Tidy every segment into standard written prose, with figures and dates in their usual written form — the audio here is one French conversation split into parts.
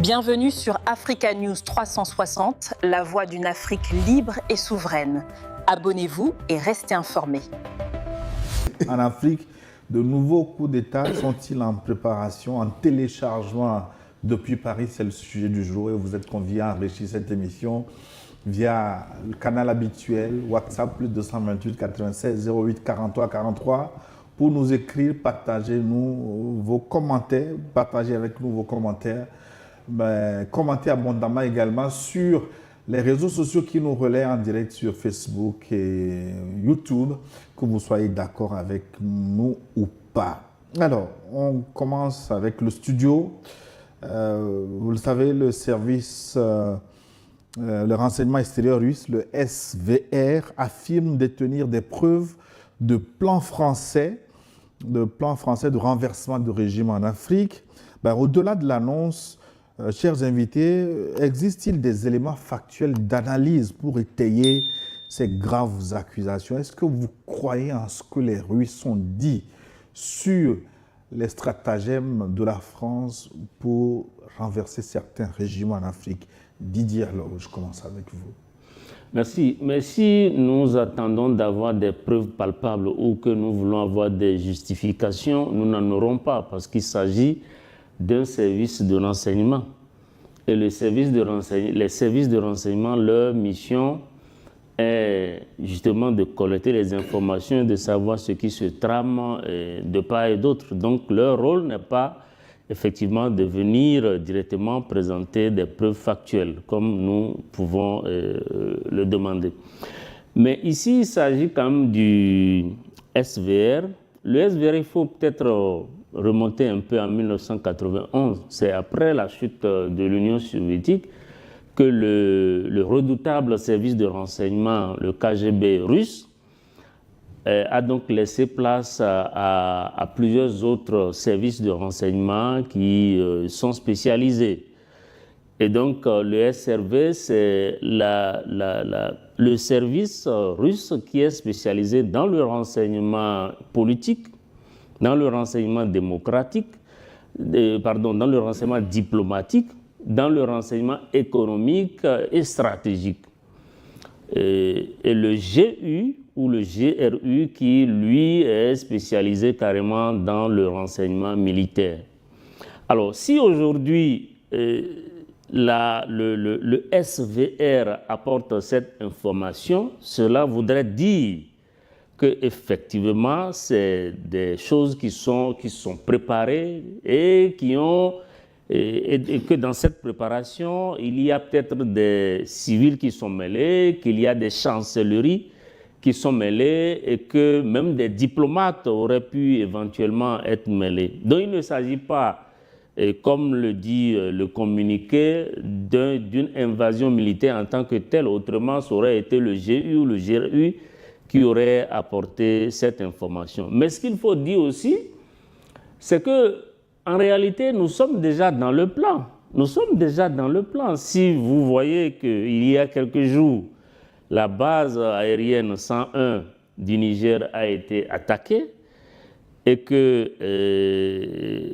Bienvenue sur Africa News 360, la voix d'une Afrique libre et souveraine. Abonnez-vous et restez informés. En Afrique, de nouveaux coups d'État sont-ils en préparation, en téléchargement depuis Paris? C'est le sujet du jour et vous êtes conviés à enrichir cette émission via le canal habituel WhatsApp plus 228 96 08 43 43 pour nous écrire, partagez-nous vos commentaires, partagez avec nous vos commentaires. Commentez abondamment également sur les réseaux sociaux qui nous relaient en direct sur Facebook et YouTube, que vous soyez d'accord avec nous ou pas. Alors, on commence avec le studio. Vous le savez, le service, le renseignement extérieur russe, le SVR, affirme détenir des preuves de plans français de renversement de régime en Afrique. Au-delà de l'annonce, chers invités, existe-t-il des éléments factuels d'analyse pour étayer ces graves accusations? Est-ce que vous croyez en ce que les Russes ont dit sur les stratagèmes de la France pour renverser certains régimes en Afrique? Didier, alors je commence avec vous. Merci. Mais si nous attendons d'avoir des preuves palpables ou que nous voulons avoir des justifications, nous n'en aurons pas parce qu'il s'agit d'un service de renseignement. Et les services de renseignement, leur mission est justement de collecter les informations, de savoir ce qui se trame de part et d'autre. Donc leur rôle n'est pas effectivement de venir directement présenter des preuves factuelles, comme nous pouvons le demander. Mais ici, il s'agit quand même du SVR. Le SVR, il faut peut-être remonter un peu en 1991. C'est après la chute de l'Union soviétique que le redoutable service de renseignement, le KGB russe, a donc laissé place à plusieurs autres services de renseignement qui sont spécialisés. Et donc le SRV, c'est le service russe qui est spécialisé dans le renseignement politique, dans le renseignement démocratique, dans le renseignement diplomatique, dans le renseignement économique et stratégique. Et le GU ou le GRU qui, lui, est spécialisé carrément dans le renseignement militaire. Alors, si aujourd'hui, le SVR apporte cette information, cela voudrait dire qu'effectivement, c'est des choses qui sont préparées et que dans cette préparation, il y a peut-être des civils qui sont mêlés, qu'il y a des chancelleries qui sont mêlés et que même des diplomates auraient pu éventuellement être mêlés. Donc il ne s'agit pas, comme le dit le communiqué, d'une invasion militaire en tant que telle. Autrement, ça aurait été le GU ou le GRU qui aurait apporté cette information. Mais ce qu'il faut dire aussi, c'est que en réalité, nous sommes déjà dans le plan. Nous sommes déjà dans le plan. Si vous voyez qu'il y a quelques jours, la base aérienne 101 du Niger a été attaquée et que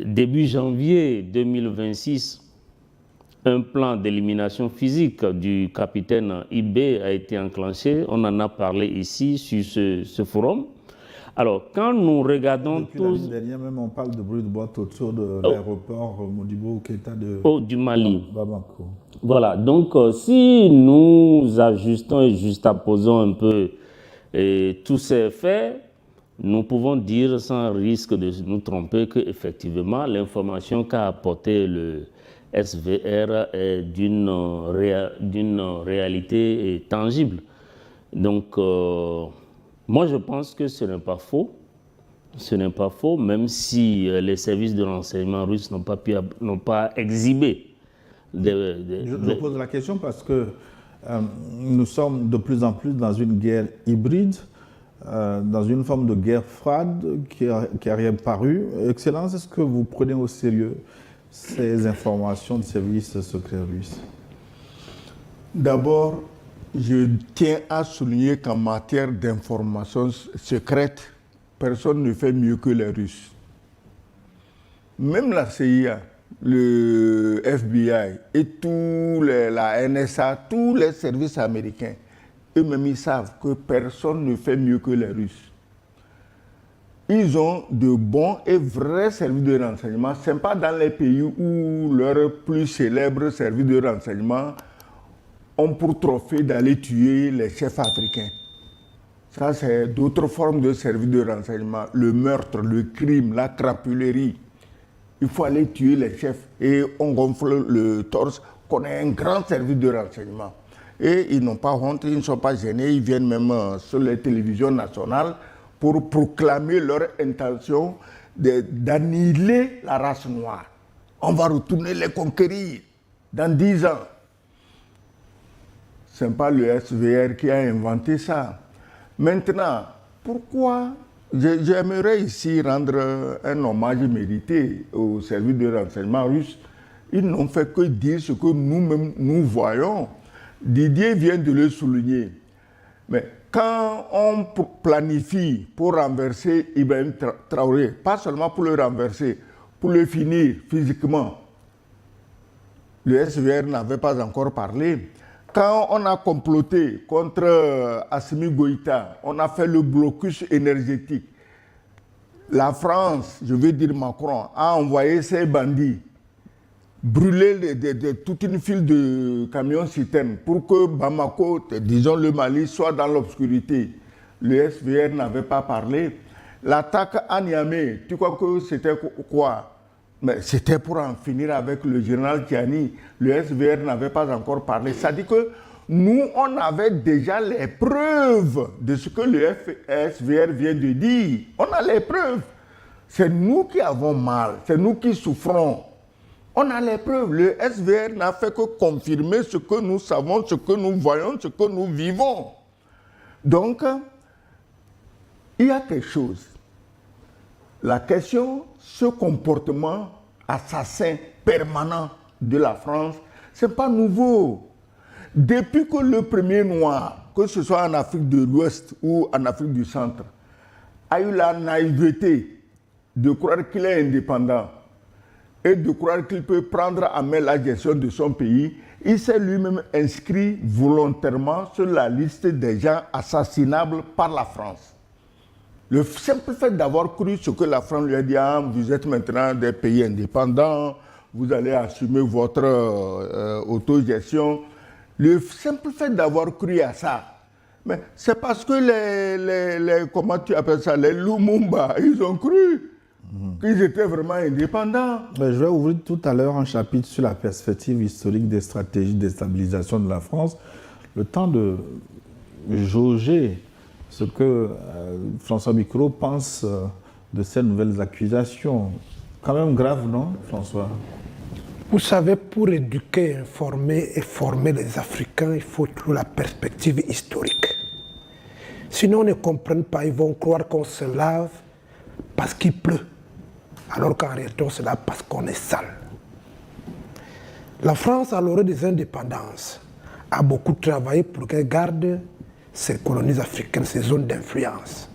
début janvier 2026, un plan d'élimination physique du capitaine Ibé a été enclenché. On en a parlé ici sur ce forum. Alors, quand nous regardons depuis tous... l'année dernière, même on parle de bruit de boîte autour de l'aéroport Modibo Keïta du Mali. Bamako. Voilà, donc si nous ajustons et juxtaposons un peu tous ces faits, nous pouvons dire sans risque de nous tromper qu'effectivement, l'information qu'a apportée le SVR est d'une réalité tangible. Donc, moi, je pense que ce n'est pas faux. Ce n'est pas faux, même si les services de renseignement russes n'ont pas exhibé. Je pose la question parce que nous sommes de plus en plus dans une guerre hybride, dans une forme de guerre froide qui a réapparu. Excellence, est-ce que vous prenez au sérieux ces informations de services secrets russes? D'abord, je tiens à souligner qu'en matière d'informations secrètes, personne ne fait mieux que les Russes. Même la CIA le FBI et la NSA, tous les services américains, eux-mêmes ils savent que personne ne fait mieux que les Russes. Ils ont de bons et vrais services de renseignement. Ce n'est pas dans les pays où leurs plus célèbres services de renseignement ont pour trophée d'aller tuer les chefs africains. Ça, c'est d'autres formes de services de renseignement. Le meurtre, le crime, la crapulerie. Il faut aller tuer les chefs et on gonfle le torse qu'on ait un grand service de renseignement. Et ils n'ont pas honte, ils ne sont pas gênés, ils viennent même sur les télévisions nationales pour proclamer leur intention d'annihiler la race noire. On va retourner les conquérir dans 10 ans. Ce n'est pas le SVR qui a inventé ça. Maintenant, pourquoi j'aimerais ici rendre un hommage mérité au service de renseignement russe. Ils n'ont fait que dire ce que nous-mêmes nous voyons. Didier vient de le souligner. Mais quand on planifie pour renverser Ibrahim Traoré, pas seulement pour le renverser, pour le finir physiquement, le SVR n'avait pas encore parlé. Quand on a comploté contre Assimi Goïta, on a fait le blocus énergétique. La France, je veux dire Macron, a envoyé ses bandits brûler toute une file de camions-citernes pour que Bamako, disons le Mali, soit dans l'obscurité. Le SVR n'avait pas parlé. L'attaque à Niamey, tu crois que c'était quoi? Mais c'était pour en finir avec le général Tiani. Le SVR n'avait pas encore parlé. Ça dit que nous, on avait déjà les preuves de ce que le SVR vient de dire. On a les preuves. C'est nous qui avons mal. C'est nous qui souffrons. On a les preuves. Le SVR n'a fait que confirmer ce que nous savons, ce que nous voyons, ce que nous vivons. Donc, il y a quelque chose. La question, ce comportement assassin permanent de la France, ce n'est pas nouveau. Depuis que le premier noir, que ce soit en Afrique de l'Ouest ou en Afrique du Centre, a eu la naïveté de croire qu'il est indépendant et de croire qu'il peut prendre en main la gestion de son pays, il s'est lui-même inscrit volontairement sur la liste des gens assassinables par la France. Le simple fait d'avoir cru ce que la France lui a dit, ah, vous êtes maintenant des pays indépendants, vous allez assumer votre autogestion. Le simple fait d'avoir cru à ça, mais c'est parce que les comment tu appelles ça, les Lumumba, ils ont cru qu'ils étaient vraiment indépendants. Je vais ouvrir tout à l'heure un chapitre sur la perspective historique des stratégies de stabilisation de la France. Le temps de jauger ce que François Bicrot pense de ces nouvelles accusations. Quand même grave, non, François? Vous savez, pour éduquer, informer et former les Africains, il faut toujours la perspective historique. Sinon, ils ne comprennent pas, ils vont croire qu'on se lave parce qu'il pleut, alors qu'en réalité, on se lave parce qu'on est sale. La France, à l'orée des indépendances, a beaucoup travaillé pour qu'elle garde ses colonies africaines, ses zones d'influence.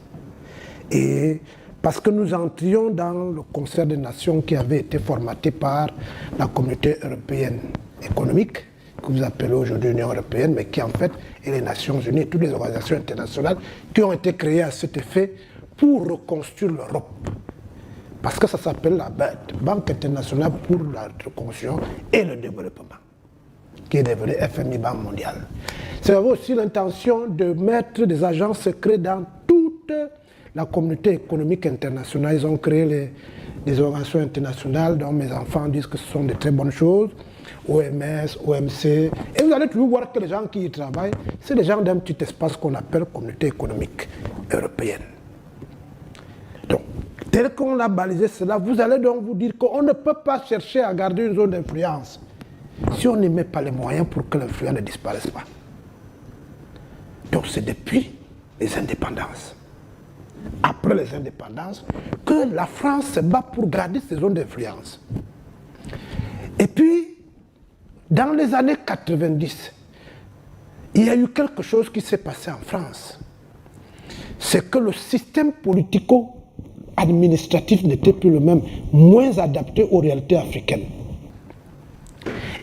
Et parce que nous entrions dans le concert des nations qui avait été formaté par la communauté européenne économique, que vous appelez aujourd'hui l'Union européenne, mais qui en fait est les Nations unies, toutes les organisations internationales qui ont été créées à cet effet pour reconstruire l'Europe. Parce que ça s'appelle la Banque internationale pour la reconstruction et le développement, qui est devenue FMI, Banque mondiale. C'est aussi l'intention de mettre des agents secrets dans toute la communauté économique internationale. Ils ont créé des organisations internationales dont mes enfants disent que ce sont de très bonnes choses, OMS, OMC. Et vous allez toujours voir que les gens qui y travaillent, c'est des gens d'un petit espace qu'on appelle communauté économique européenne. Donc, tel qu'on a balisé cela, vous allez donc vous dire qu'on ne peut pas chercher à garder une zone d'influence si on ne met pas les moyens pour que l'influence ne disparaisse pas. Donc c'est depuis les indépendances, après les indépendances, que la France se bat pour garder ses zones d'influence. Et puis, dans les années 90, il y a eu quelque chose qui s'est passé en France. C'est que le système politico-administratif n'était plus le même, moins adapté aux réalités africaines.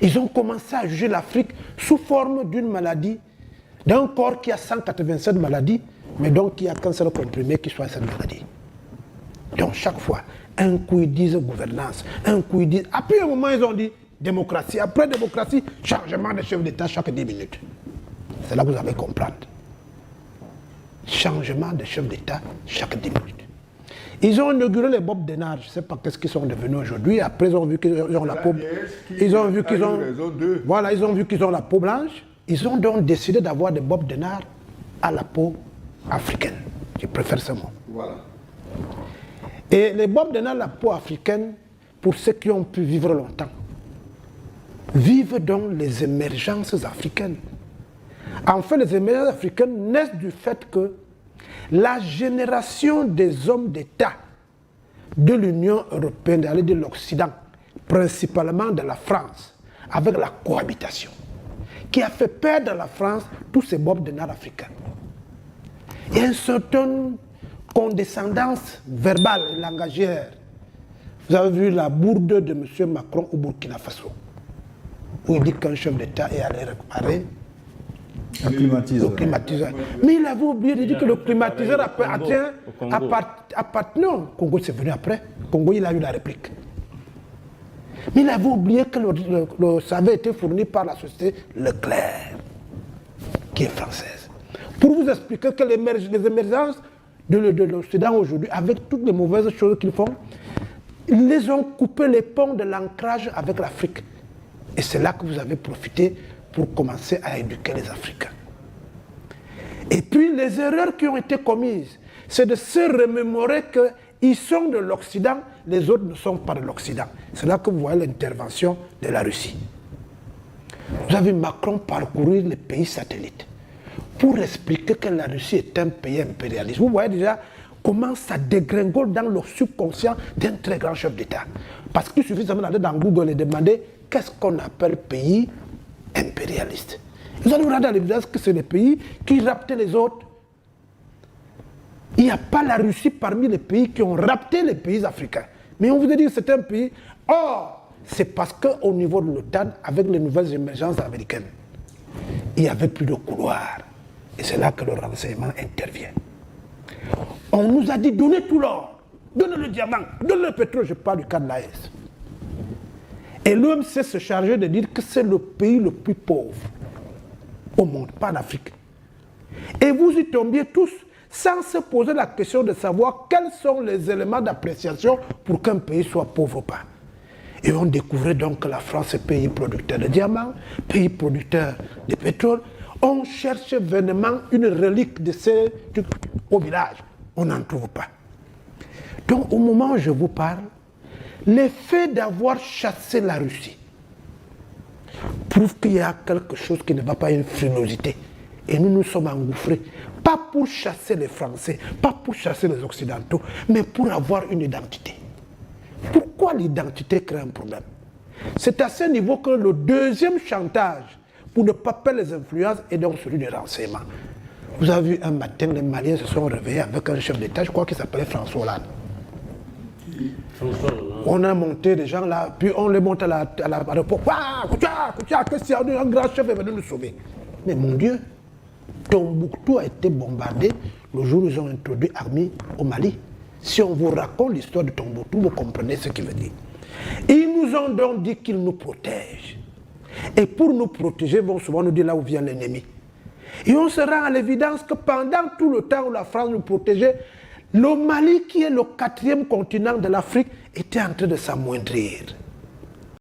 Ils ont commencé à juger l'Afrique sous forme d'une maladie, d'un corps qui a 187 maladies, mais donc qui a qu'un seul comprimé qui soit cette maladie. Donc chaque fois, un coup ils disent gouvernance, un coup ils disent... Après un moment, ils ont dit démocratie. Après démocratie, changement de chef d'État chaque 10 minutes. C'est là que vous allez comprendre. Changement de chef d'État chaque 10 minutes. Ils ont inauguré les Bob Denard, je ne sais pas qu'est-ce qu'ils sont devenus aujourd'hui. Après, ils ont vu qu'ils ont la peau... Ils ont vu qu'ils ont... Voilà, ils ont vu qu'ils ont la peau blanche. Ils ont donc décidé d'avoir des Bob Denard à la peau africaine. Je préfère ce mot. Voilà. Et les Bob Denard à la peau africaine, pour ceux qui ont pu vivre longtemps, vivent donc les émergences africaines. En fait, les émergences africaines naissent du fait que la génération des hommes d'État de l'Union européenne, de l'Occident, principalement de la France, avec la cohabitation, qui a fait perdre à la France tous ces Bob Denard africains. Il y a une certaine condescendance verbale, langagière. Vous avez vu la bourde de M. Macron au Burkina Faso, où il dit qu'un chef d'État est allé réparer le climatiseur. Mais il avait oublié de dire que le climatiseur appartient. Non, Congo c'est venu après. Congo il a eu la réplique. Mais il avait oublié que ça avait été fourni par la société Leclerc, qui est française. Pour vous expliquer que les émergences de l'Occident aujourd'hui, avec toutes les mauvaises choses qu'ils font, ils les ont coupé les ponts de l'ancrage avec l'Afrique. Et c'est là que vous avez profité pour commencer à éduquer les Africains. Et puis les erreurs qui ont été commises, c'est de se remémorer qu'ils sont de l'Occident, les autres ne sont pas de l'Occident. C'est là que vous voyez l'intervention de la Russie. Vous avez Macron parcourir les pays satellites pour expliquer que la Russie est un pays impérialiste. Vous voyez déjà comment ça dégringole dans le subconscient d'un très grand chef d'État. Parce qu'il suffit seulement d'aller dans Google et demander qu'est-ce qu'on appelle pays impérialiste. Vous allez vous rendre à l'évidence que c'est les pays qui raptaient les autres. Il n'y a pas la Russie parmi les pays qui ont rapté les pays africains. Mais on vous a dit que c'est un pays... Or, c'est parce qu'au niveau de l'OTAN, avec les nouvelles émergences américaines, il n'y avait plus de couloir. Et c'est là que le renseignement intervient. On nous a dit, donnez tout l'or, donnez le diamant, donnez le pétrole, je parle du cas de l'AES. Et l'OMC se chargeait de dire que c'est le pays le plus pauvre au monde, pas en Afrique. Et vous y tombiez tous sans se poser la question de savoir quels sont les éléments d'appréciation pour qu'un pays soit pauvre ou pas. Et on découvrait donc que la France est pays producteur de diamants, pays producteur de pétrole. On cherche vainement une relique de ces trucs au village. On n'en trouve pas. Donc au moment où je vous parle, l'effet d'avoir chassé la Russie prouve qu'il y a quelque chose qui ne va pas, une frilosité. Et nous nous sommes engouffrés, pas pour chasser les Français, pas pour chasser les Occidentaux, mais pour avoir une identité. Pourquoi l'identité crée un problème? C'est à ce niveau que le deuxième chantage, pour ne pas perdre les influences, est donc celui du renseignement. Vous avez vu un matin, les Maliens se sont réveillés avec un chef d'État, je crois qu'il s'appelait François Hollande. On a monté des gens là, puis on les monte à l'aéroport. Un grand chef est venu nous sauver. Mais mon Dieu, Tombouctou a été bombardé le jour où ils ont introduit l'armée au Mali. Si on vous raconte l'histoire de Tombouctou, vous comprenez ce qu'il veut dire. Ils nous ont donc dit qu'ils nous protègent. Et pour nous protéger, ils vont souvent nous dire là où vient l'ennemi. Et on se rend à l'évidence que pendant tout le temps où la France nous protégeait, le Mali, qui est le 4e continent de l'Afrique, était en train de s'amoindrir.